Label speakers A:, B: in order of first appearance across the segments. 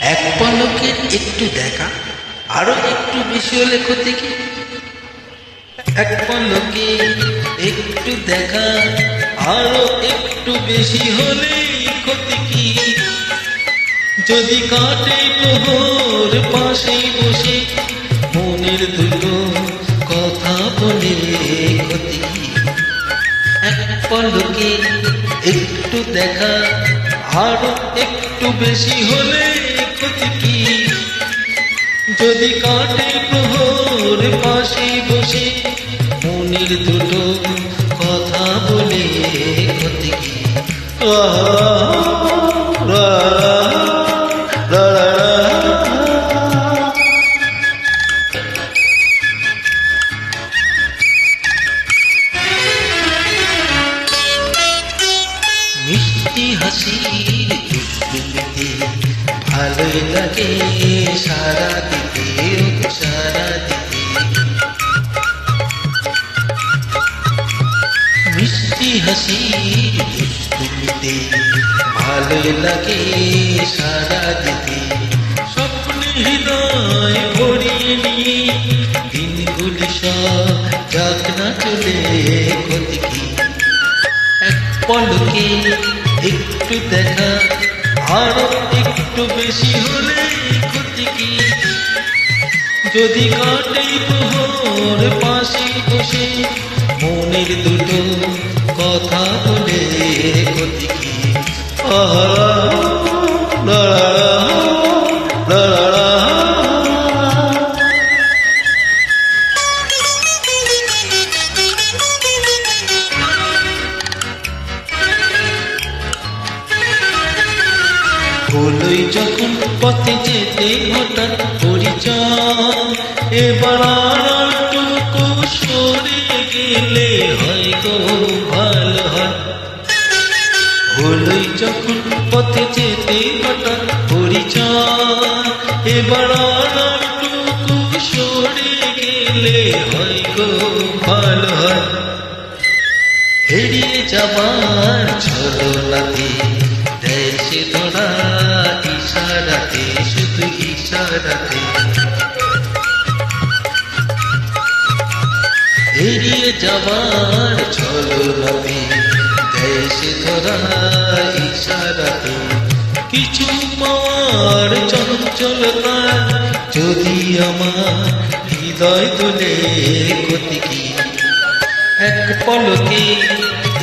A: এক পলকের একটু দেখা, আরো একটু বেশি হলে ক্ষতি কি? এক পলকে একটু দেখা, আরো একটু বেশি হলে ক্ষতি কি? যদি কাটে প্রহর পাশে বসে মনের দুটো কথা বলে ক্ষতি কি? এক পলকে একটু দেখা, আরো একটু বেশি হলে ক্ষতি কি? যদি কাটে প্রহর পাশে বসে মনের দুটো কথা বলে ক্ষতি কি? মিষ্টি হাসির দুষ্টুমিতে ভালোই লাগে সারা দিতে, সারা দিতে। মিষ্টি হাসির দুষ্টুমিতে ভালোই লাগে সারা দিতে। স্বপ্নে হৃদয় ভরিয়ে নিয়ে দিনগুলি সব যাক না চলে ক্ষতি কি? এক পলকে একটু দেখা, আরো একটু বেশি হলে ক্ষতি কি? যদি কাটে প্রহর পাশে বসে মনের দুটো কথা বলে ক্ষতি কি? হলোই যখন পথে যেতে হঠাৎ পরিচয়, এবার আড়ালটুকু সরে গেলে হয় গো ভালো হয়। হলোই যখন পথে যেতে হঠাৎ পরিচয়, এবার আড়ালটুকু সরে গেলে হয় গো ভালো হয়। এড়িয়ে যাবার ছলনাতে দেশে ধরা ইশারাতে, শুধু ইশারাতে। এড়িয়ে যাবার ছলনাতে দেশে ধরা ইশারাতে। কিছু পাওয়ার চঞ্চলতা যদি আমার হৃদয় তোলে ক্ষতি কি? এক পলকে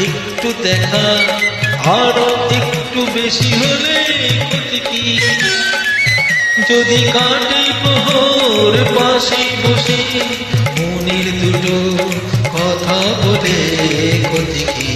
A: একটু দেখা, আরো একটু বেশি হলে ক্ষতি কি? যদি কাটে প্রহর পাশে বসে মনের দুটো কথা বলে ক্ষতি কি?